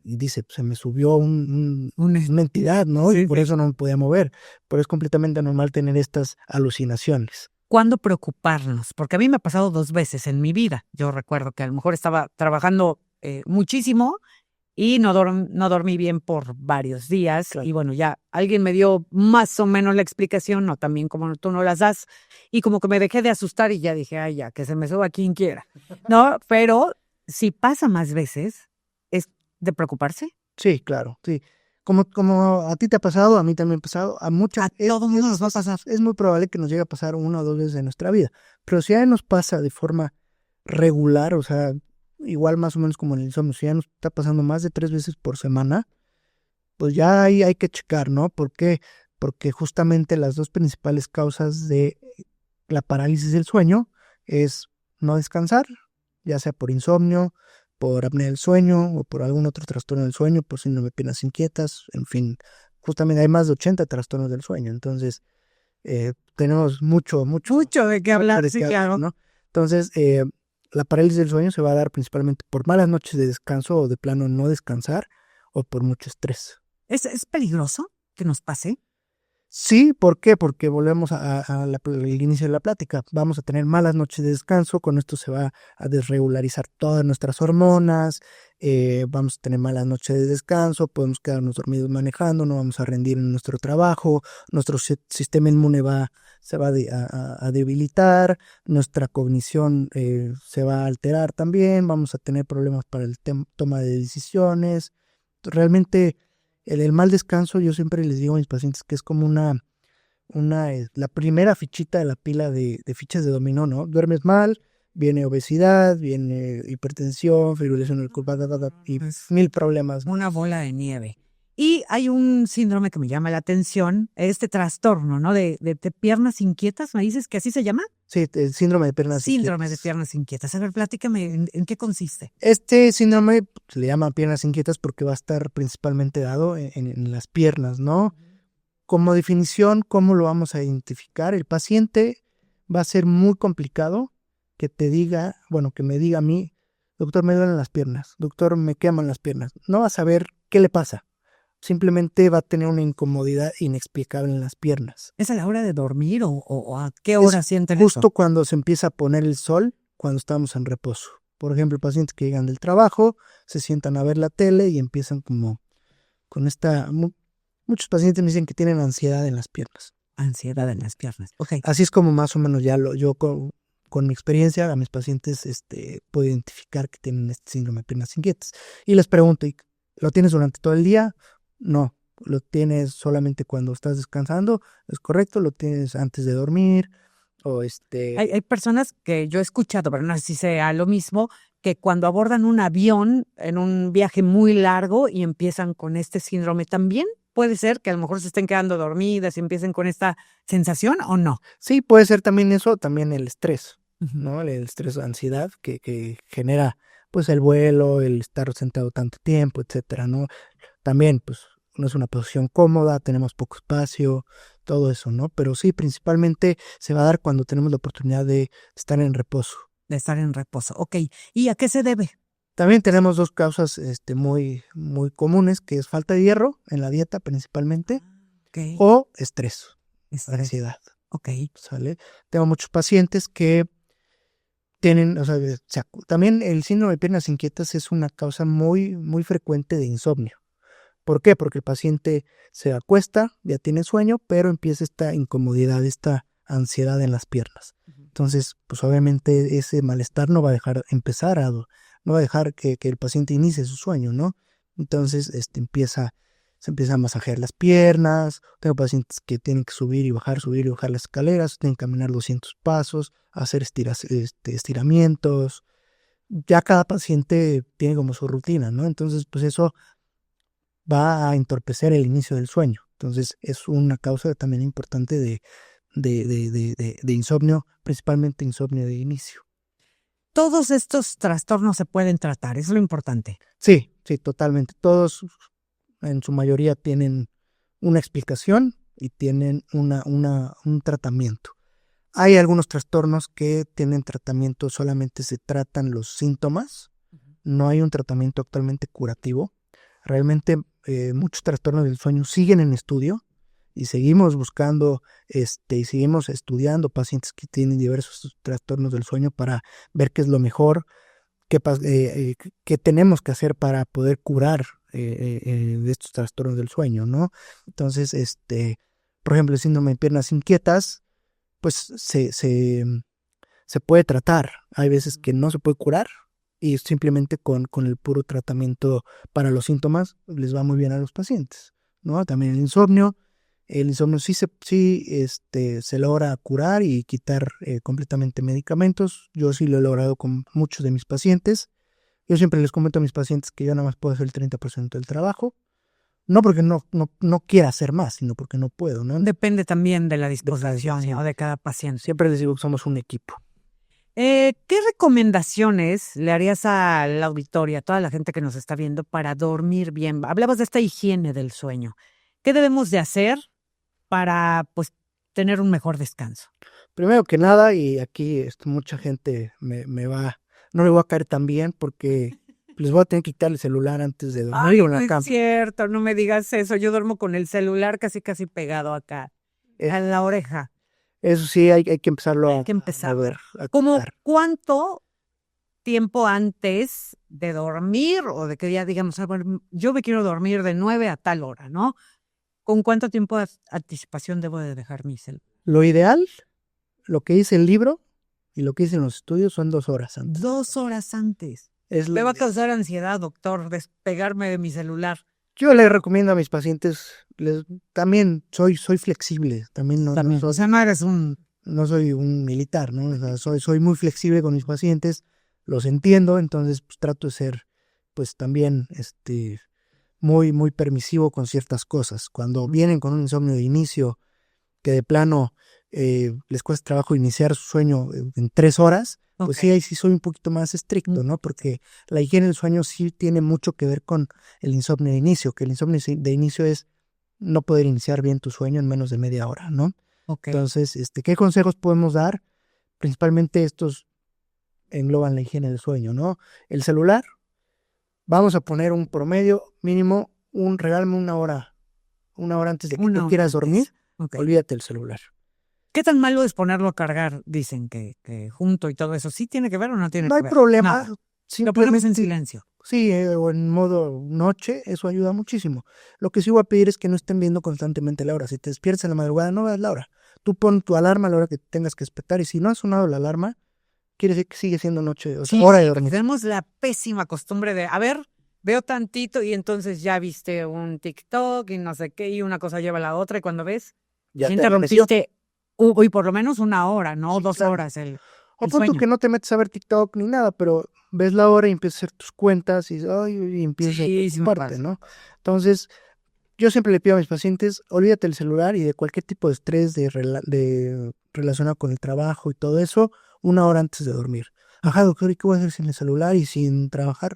dice, se me subió una entidad, ¿no? Sí, y por eso no me podía mover. Pero es completamente normal tener estas alucinaciones. ¿Cuándo preocuparnos? Porque a mí me ha pasado 2 veces en mi vida. Yo recuerdo que a lo mejor estaba trabajando muchísimo y no dormí bien por varios días. Claro. Y bueno, ya alguien me dio más o menos la explicación, no también como tú no las das, y como que me dejé de asustar y ya dije, ay, ya, que se me suba quien quiera, ¿no? Pero si pasa más veces, ¿es de preocuparse? Sí, claro, sí. Como a ti te ha pasado, a mí también me ha pasado, a muchas, A todo mundo nos va a pasar. es muy probable que nos llegue a pasar una o dos veces en nuestra vida. Pero si ya nos pasa de forma regular, o sea, igual más o menos como en el insomnio, si ya nos está pasando más de 3 veces por semana, pues ya ahí hay que checar, ¿no? ¿Por qué? Porque justamente las dos principales causas de la parálisis del sueño es no descansar, ya sea por insomnio, por apnea del sueño o por algún otro trastorno del sueño, por síndrome de piernas inquietas, en fin, justamente hay más de 80 trastornos del sueño, entonces tenemos mucho Mucho de qué hablar, sí, claro. ¿no? Entonces, la parálisis del sueño se va a dar principalmente por malas noches de descanso o de plano no descansar o por mucho estrés. ¿Es peligroso que nos pase? Sí, ¿por qué? Porque volvemos al inicio de la plática. Vamos a tener malas noches de descanso, con esto se va a desregularizar todas nuestras hormonas, vamos a tener malas noches de descanso, podemos quedarnos dormidos manejando, no vamos a rendir en nuestro trabajo, nuestro sistema inmune se va a debilitar, nuestra cognición se va a alterar también, vamos a tener problemas para el toma de decisiones. Realmente el mal descanso, yo siempre les digo a mis pacientes que es como la primera fichita de la pila de fichas de dominó, ¿no? Duermes mal, viene obesidad, viene hipertensión, fibrilación del cuerpo, y Es mil problemas. una bola de nieve. Y hay un síndrome que me llama la atención, este trastorno, ¿no? De piernas inquietas, ¿me dices que así se llama? Sí, el síndrome de piernas Síndrome de inquietas. piernas inquietas. A ver, platícame, ¿en qué consiste? Este síndrome se le llama piernas inquietas porque va a estar principalmente dado en las piernas, ¿no? Como definición, ¿cómo lo vamos a identificar? El paciente va a ser muy complicado que te diga, bueno, que me diga a mí, doctor, me duelen las piernas, doctor, me queman las piernas. No va a saber qué le pasa. Simplemente va a tener una incomodidad inexplicable en las piernas. ¿Es a la hora de dormir o a qué Es hora sienten justo eso? cuando se empieza a poner el sol, cuando estamos en reposo. Por ejemplo, pacientes que llegan del trabajo, se sientan a ver la tele y empiezan como con muchos pacientes me dicen que tienen ansiedad en las piernas. Ansiedad en las piernas. Ok. Así es como más o menos yo con mi experiencia a mis pacientes puedo identificar que tienen este síndrome de piernas inquietas. Y les pregunto, ¿lo tienes durante todo el día? No. ¿Lo tienes solamente cuando estás descansando? ¿Es correcto? ¿Lo tienes antes de dormir? O Hay personas que yo he escuchado, pero no sé si sea lo mismo, que cuando abordan un avión en un viaje muy largo y empiezan con este síndrome también, puede ser que a lo mejor se estén quedando dormidas y empiecen con esta sensación o no. Sí, puede ser también eso, también el estrés, Ujú. ¿no? El estrés o ansiedad que genera pues el vuelo, el estar sentado tanto tiempo, etcétera, ¿no? También, pues, no es una posición cómoda, tenemos poco espacio, todo eso, ¿no? Pero sí, principalmente se va a dar cuando tenemos la oportunidad de estar en reposo. De estar en reposo. Ok. ¿Y a qué se debe? También tenemos dos causas muy, muy comunes, que es falta de hierro en la dieta principalmente, Ok. o estrés, Estrés. ansiedad, Ok. ¿sale? Tengo muchos pacientes que tienen, o sea, también el síndrome de piernas inquietas es una causa muy, muy frecuente de insomnio. ¿Por qué? Porque el paciente se acuesta, ya tiene sueño, pero empieza esta incomodidad, esta ansiedad en las piernas. Entonces, pues obviamente ese malestar no va a no va a dejar que el paciente inicie su sueño, ¿no? Entonces, se empieza a masajear las piernas. Tengo pacientes que tienen que subir y bajar las escaleras, tienen que caminar 200 pasos, hacer estiramientos. Ya cada paciente tiene como su rutina, ¿no? Entonces, pues eso va a entorpecer el inicio del sueño. Entonces es una causa también importante de insomnio, principalmente insomnio de inicio. Todos estos trastornos se pueden tratar, eso es lo importante. Sí, sí, totalmente. Todos en su mayoría tienen una explicación y tienen un tratamiento. Hay algunos trastornos que tienen tratamiento, solamente se tratan los síntomas, no hay un tratamiento actualmente curativo. Realmente muchos trastornos del sueño siguen en estudio y seguimos buscando y seguimos estudiando pacientes que tienen diversos trastornos del sueño para ver qué es lo mejor. qué tenemos que hacer para poder curar de estos trastornos del sueño, ¿no? Entonces, por ejemplo, el síndrome de piernas inquietas, pues se puede tratar. Hay veces que no se puede curar y simplemente con el puro tratamiento para los síntomas les va muy bien a los pacientes, ¿no? También el insomnio se logra curar y quitar completamente medicamentos. Yo sí lo he logrado con muchos de mis pacientes. Yo siempre les comento a mis pacientes que yo nada más puedo hacer el 30% del trabajo. No porque no quiera hacer más, sino porque no puedo, ¿no? Depende también de la disposición, ¿no?, de cada paciente. Siempre les digo que somos un equipo. ¿Qué recomendaciones le harías a la auditoría, a toda la gente que nos está viendo, para dormir bien? Hablabas de esta higiene del sueño. ¿Qué debemos de hacer para, pues, tener un mejor descanso? Primero que nada, y aquí mucha gente no le voy a caer tan bien porque les voy a tener que quitar el celular antes de dormir. Ay, en no la cama. es cierto, no me digas eso. Yo duermo con el celular casi pegado acá, a la oreja. Eso sí, hay que empezarlo Hay que empezar. a ver. ¿Cómo cuánto tiempo antes de dormir o de que ya digamos, bueno, yo me quiero dormir de 9 a tal hora, ¿no? ¿Con cuánto tiempo de anticipación debo de dejar mi celular? Lo ideal, lo que dice el libro y lo que dicen los estudios son 2 horas antes. 2 horas antes. Me va a causar ansiedad, doctor, despegarme de mi celular. Yo le recomiendo a mis pacientes, también soy flexible, también no O sea, no soy un militar, ¿no? O sea, soy muy flexible con mis pacientes, los entiendo, entonces pues, trato de ser, pues también, muy permisivo con ciertas cosas. Cuando vienen con un insomnio de inicio, que de plano les cuesta trabajo iniciar su sueño en 3 horas, pues sí, ahí sí soy un poquito más estricto, ¿no? Porque la higiene del sueño sí tiene mucho que ver con el insomnio de inicio, que el insomnio de inicio es no poder iniciar bien tu sueño en menos de media hora, ¿no? Entonces, ¿qué consejos podemos dar? Principalmente estos engloban la higiene del sueño, ¿no? El celular, vamos a poner un promedio mínimo, regálame una hora antes de que tú quieras dormir, olvídate el celular. ¿Qué tan malo es ponerlo a cargar? Dicen que junto y todo eso. ¿Sí tiene que ver o no tiene que ver? No hay problema. Lo ponemos en silencio. Sí, o en modo noche, eso ayuda muchísimo. Lo que sí voy a pedir es que no estén viendo constantemente la hora. Si te despiertas en la madrugada, no veas la hora. Tú pon tu alarma a la hora que tengas que despertar y si no ha sonado la alarma, quiere decir que sigue siendo noche, o sea, hora de dormir. Tenemos la pésima costumbre de, a ver, veo tantito y entonces ya viste un TikTok y no sé qué, y una cosa lleva a la otra y cuando ves, Ya te interrumpiste y por lo menos 1 hora, ¿no? 2 horas o pon tú que no te metes a ver TikTok ni nada, pero ves la hora y empiezas a hacer tus cuentas y empiezas a preocuparte, ¿no? Entonces, yo siempre le pido a mis pacientes, olvídate del celular y de cualquier tipo de estrés relacionado con el trabajo y todo eso, 1 hora antes de dormir. Ajá, doctor, ¿y qué voy a hacer sin el celular y sin trabajar?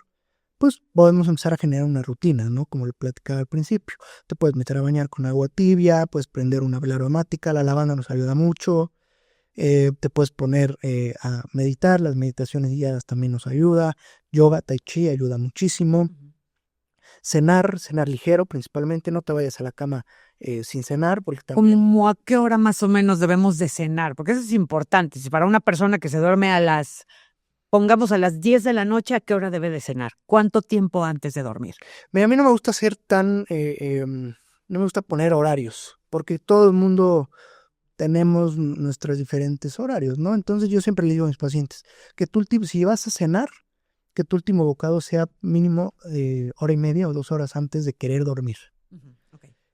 Pues podemos empezar a generar una rutina, ¿no? Como le platicaba al principio. Te puedes meter a bañar con agua tibia, puedes prender una vela aromática, la lavanda nos ayuda mucho. Te puedes poner a meditar, las meditaciones guiadas también nos ayuda. Yoga, tai chi ayuda muchísimo. Cenar ligero principalmente, no te vayas a la cama sin cenar. Porque también... ¿Cómo a qué hora más o menos debemos de cenar? Porque eso es importante. Si para una persona que se duerme pongamos a las 10 de la noche, ¿a qué hora debe de cenar? ¿Cuánto tiempo antes de dormir? A mí no me gusta ser no me gusta poner horarios, porque todo el mundo tenemos nuestros diferentes horarios, ¿no? Entonces yo siempre le digo a mis pacientes que si vas a cenar, que tu último bocado sea mínimo 1:30 o 2 horas antes de querer dormir.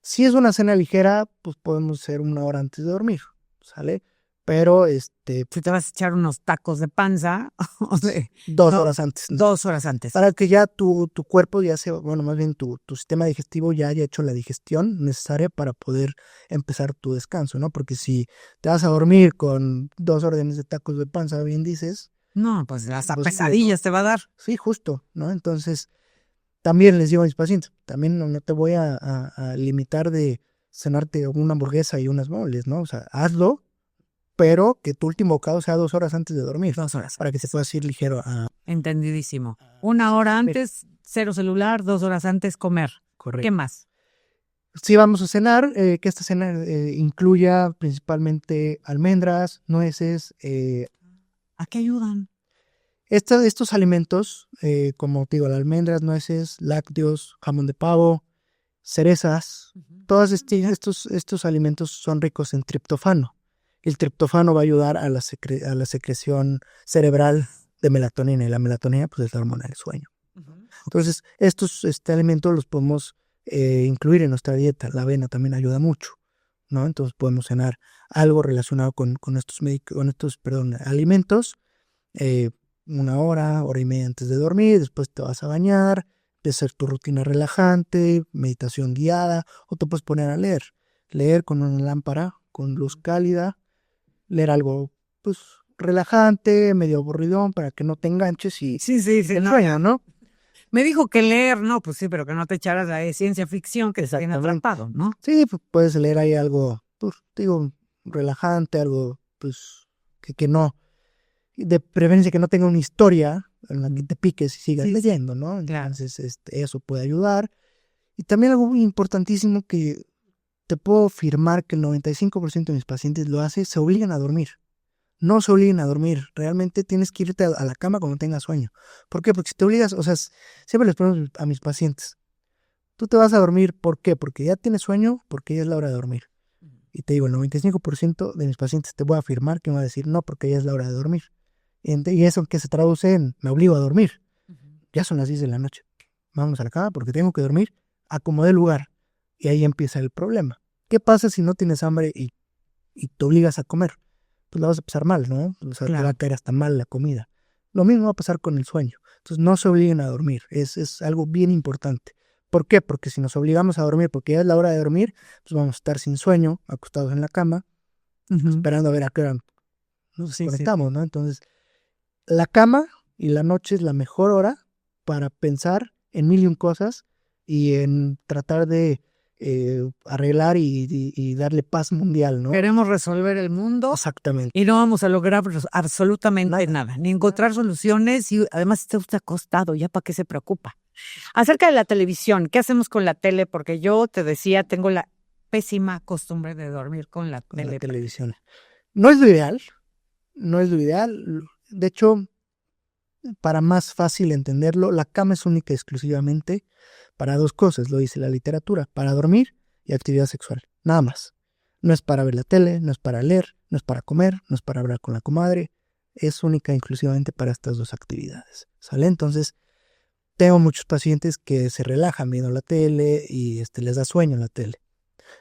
Si es una cena ligera, pues podemos hacer 1 hora antes de dormir, ¿sale? Pero si te vas a echar unos tacos de panza, 2 horas antes. 2 horas antes. Para que ya tu cuerpo más bien tu sistema digestivo ya haya hecho la digestión necesaria para poder empezar tu descanso, ¿no? Porque si te vas a dormir con 2 órdenes de tacos de panza, bien dices. No, pues hasta pesadillas te va a dar. Sí, justo, ¿no? Entonces, también les digo a mis pacientes, también no te voy a limitar de cenarte una hamburguesa y unas moles, ¿no? O sea, hazlo, pero que tu último bocado sea 2 horas antes de dormir. 2 horas. Para que se pueda ir ligero. Entendidísimo. 1 hora antes, 0 celular, 2 horas antes comer. Correcto. ¿Qué más? Si vamos a cenar, que esta cena incluya principalmente almendras, nueces. ¿A qué ayudan? Estos alimentos, como te digo, las almendras, nueces, lácteos, jamón de pavo, cerezas, todos estos alimentos son ricos en triptófano. El triptófano va a ayudar a la secreción cerebral de melatonina, y la melatonina pues, es la hormona del sueño. Entonces, estos alimentos los podemos incluir en nuestra dieta. La avena también ayuda mucho, ¿no? Entonces, podemos cenar algo relacionado con estos alimentos, 1 hora, 1 hora y media antes de dormir. Después te vas a bañar, de hacer tu rutina relajante, meditación guiada, o te puedes poner a leer con una lámpara, con luz cálida, leer algo, pues, relajante, medio aburridón, para que no te enganches y Sí, te sueña, ¿no? Me dijo que leer, no, pues sí, pero que no te echaras la de ciencia ficción que se tiene atrapado, ¿no? Sí, pues puedes leer ahí algo, pues, digo, relajante, algo, pues, que no, de preferencia que no tenga una historia en la que te piques y sigas leyendo, ¿no? Entonces, eso puede ayudar. Y también algo muy importantísimo que te puedo afirmar que el 95% de mis pacientes lo hace, se obligan a dormir. No se obliguen a dormir. Realmente tienes que irte a la cama cuando tengas sueño. ¿Por qué? Porque si te obligas, o sea, siempre les pregunto a mis pacientes, tú te vas a dormir, ¿por qué? Porque ya tienes sueño, porque ya es la hora de dormir. Y te digo, el 95% de mis pacientes te voy a afirmar que me va a decir, no, porque ya es la hora de dormir. Y eso que se traduce en, me obligo a dormir. Ya son las 10 de la noche. Vamos a la cama porque tengo que dormir. Acomodé el lugar. Y ahí empieza el problema. ¿Qué pasa si no tienes hambre y te obligas a comer? Pues la vas a pasar mal, ¿no? O sea, te va a caer hasta mal la comida. Lo mismo va a pasar con el sueño. Entonces no se obliguen a dormir. Es algo bien importante. ¿Por qué? Porque si nos obligamos a dormir porque ya es la hora de dormir, pues vamos a estar sin sueño, acostados en la cama, esperando a ver a qué hora nos conectamos, ¿no? Entonces, la cama y la noche es la mejor hora para pensar en mil y un cosas y en tratar de arreglar y darle paz mundial, ¿no? Queremos resolver el mundo. Exactamente. Y no vamos a lograr absolutamente nada, ni encontrar soluciones, y además está usted acostado, ya para qué se preocupa. Acerca de la televisión, ¿qué hacemos con la tele? Porque yo te decía, tengo la pésima costumbre de dormir con la televisión. No es lo ideal, no es lo ideal. De hecho, para más fácil entenderlo, la cama es única y exclusivamente para dos cosas, lo dice la literatura, para dormir y actividad sexual, nada más. No es para ver la tele, no es para leer, no es para comer, no es para hablar con la comadre, es única y exclusivamente para estas dos actividades, ¿sale? Entonces, tengo muchos pacientes que se relajan viendo la tele y les da sueño la tele.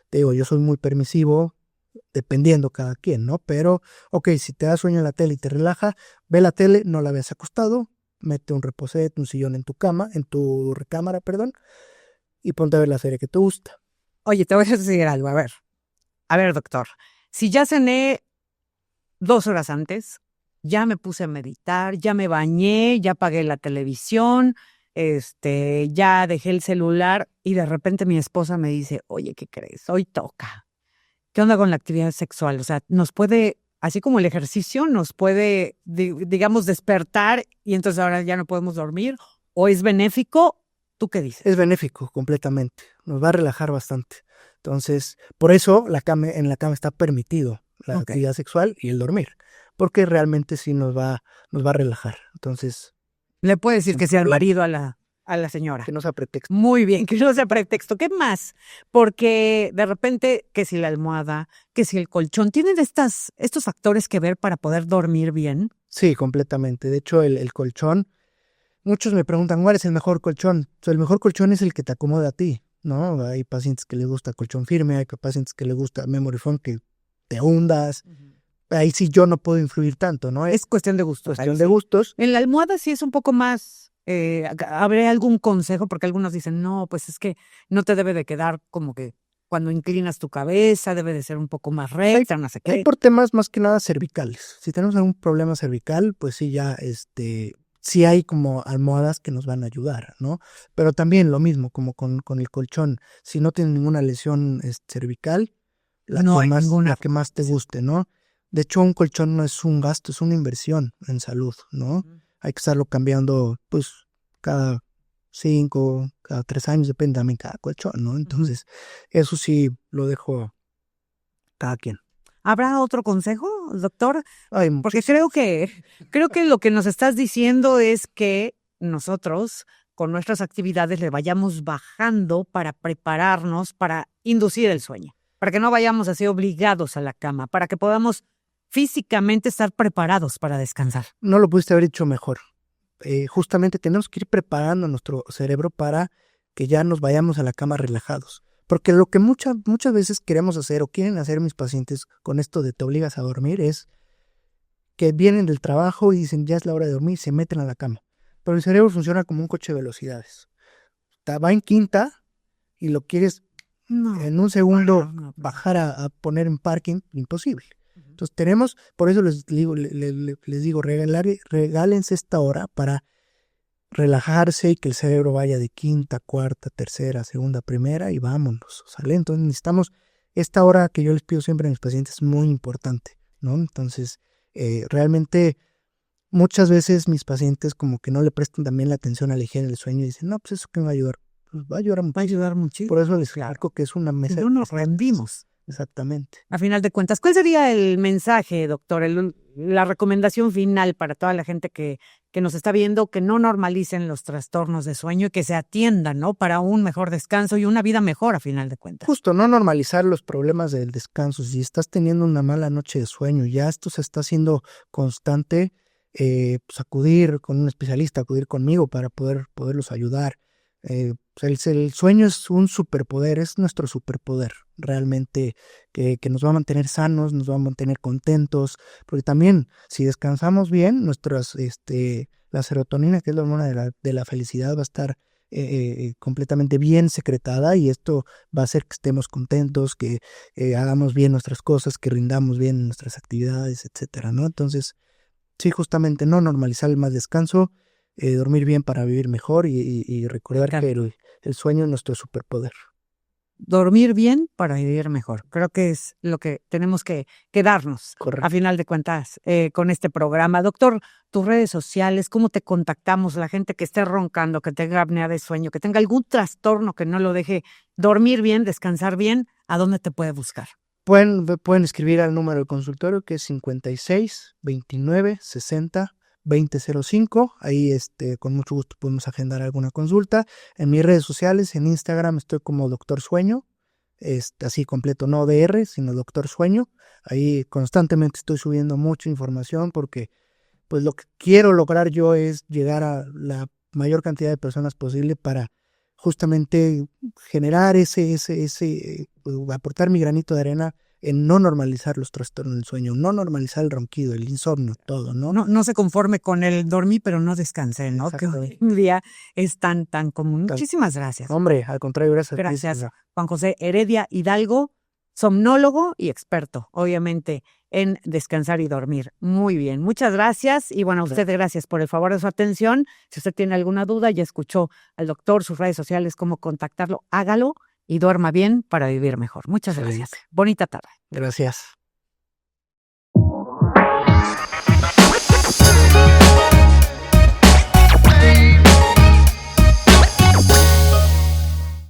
Te digo, yo soy muy permisivo, dependiendo cada quien, ¿no? Pero, ok, si te da sueño en la tele y te relaja, ve la tele, no la veas acostado, mete un reposete, un sillón en tu cama, en tu recámara, perdón, y ponte a ver la serie que te gusta. Oye, te voy a decir algo, a ver, doctor, si ya cené 2 horas antes, ya me puse a meditar, ya me bañé, ya apagué la televisión, ya dejé el celular y de repente mi esposa me dice, oye, ¿qué crees? Hoy toca. ¿Qué onda con la actividad sexual? O sea, nos puede, así como el ejercicio, nos puede, digamos, despertar y entonces ahora ya no podemos dormir, o es benéfico. ¿Tú qué dices? Es benéfico completamente, nos va a relajar bastante. Entonces, por eso en la cama está permitido la actividad sexual y el dormir, porque realmente sí nos va a relajar. Entonces, le puede decir que sea el marido a la señora. Que no sea pretexto. Muy bien, que no sea pretexto. ¿Qué más? Porque de repente, que si la almohada, que si el colchón, ¿tienen estos factores que ver para poder dormir bien? Sí, completamente. De hecho, el colchón, muchos me preguntan, ¿cuál es el mejor colchón? O sea, el mejor colchón es el que te acomoda a ti, ¿no? Hay pacientes que les gusta colchón firme, hay pacientes que les gusta memory foam, que te hundas. Ahí sí yo no puedo influir tanto, ¿no? Es cuestión de gustos. Cuestión de gustos. En la almohada sí es un poco más, ¿habrá algún consejo? Porque algunos dicen, no, pues es que no te debe de quedar como que cuando inclinas tu cabeza, debe de ser un poco más recta, no sé qué. Hay por temas más que nada cervicales. Si tenemos algún problema cervical, pues sí ya, sí hay como almohadas que nos van a ayudar, ¿no? Pero también lo mismo, como con el colchón. Si no tienes ninguna lesión cervical, la que más te guste, ¿no? De hecho, un colchón no es un gasto, es una inversión en salud, ¿no? Hay que estarlo cambiando, pues, cada 5, cada 3 años, depende también cada colchón, ¿no? Entonces, eso sí lo dejo a cada quien. ¿Habrá otro consejo doctor? Ay, Porque creo que lo que nos estás diciendo es que nosotros con nuestras actividades le vayamos bajando para prepararnos, para inducir el sueño, para que no vayamos así obligados a la cama, para que podamos físicamente estar preparados para descansar. no lo pudiste haber dicho mejor. Justamente tenemos que ir preparando nuestro cerebro para que ya nos vayamos a la cama relajados. Porque lo que muchas veces queremos hacer o quieren hacer mis pacientes con esto de te obligas a dormir es que vienen del trabajo y dicen ya es la hora de dormir y se meten a la cama. Pero el cerebro funciona como un coche de velocidades. Va en quinta y lo quieres en un segundo bajar a poner en parking, imposible. Entonces tenemos, por eso les digo, regálense esta hora para relajarse y que el cerebro vaya de quinta, cuarta, tercera, segunda, primera y vámonos, ¿sale? Entonces necesitamos esta hora que yo les pido siempre a mis pacientes, es muy importante, ¿no? Entonces, realmente muchas veces mis pacientes como que no le prestan también la atención a la higiene del sueño y dicen, no, pues eso que me va a ayudar. Pues va a ayudar mucho. Por eso les explico que es una mesa. No nos rendimos. Exactamente. A final de cuentas, ¿cuál sería el mensaje, doctor? La recomendación final para toda la gente que nos está viendo, que no normalicen los trastornos de sueño y que se atiendan, ¿no? Para un mejor descanso y una vida mejor a final de cuentas. Justo, no normalizar los problemas del descanso. Si estás teniendo una mala noche de sueño, ya esto se está haciendo constante, pues acudir con un especialista, acudir conmigo para poderlos ayudar. El sueño es un superpoder, es nuestro superpoder realmente que nos va a mantener sanos, nos va a mantener contentos, porque también si descansamos bien, la serotonina, que es la hormona de la felicidad, va a estar completamente bien secretada y esto va a hacer que estemos contentos, que hagamos bien nuestras cosas, que rindamos bien en nuestras actividades, etcétera, ¿no? Entonces, sí, justamente no normalizar el mal descanso, dormir bien para vivir mejor y recordar que el sueño es nuestro superpoder. Dormir bien para vivir mejor. Creo que es lo que tenemos que darnos, a final de cuentas, con este programa. Doctor, tus redes sociales, ¿cómo te contactamos? La gente que esté roncando, que tenga apnea de sueño, que tenga algún trastorno que no lo deje dormir bien, descansar bien, ¿a dónde te puede buscar? Pueden escribir al número del consultorio que es 56 29 60 2005. Ahí con mucho gusto podemos agendar alguna consulta. En mis redes sociales, en Instagram estoy como Doctor Sueño, así completo, no DR, sino Doctor Sueño. Ahí constantemente estoy subiendo mucha información porque pues lo que quiero lograr yo es llegar a la mayor cantidad de personas posible para justamente generar aportar mi granito de arena en no normalizar los trastornos del sueño, no normalizar el ronquido, el insomnio, todo, ¿no? No se conforme con el dormir, pero no descansé, ¿no? Que hoy en día es tan común. Muchísimas gracias. Hombre, al contrario, gracias. Gracias, Juan José Heredia Hidalgo, somnólogo y experto, obviamente, en descansar y dormir. Muy bien, muchas gracias. Y bueno, a usted gracias por el favor de su atención. Si usted tiene alguna duda, ya escuchó al doctor, sus redes sociales, cómo contactarlo, hágalo y duerma bien para vivir mejor. Muchas gracias. Bonita tarde. Gracias.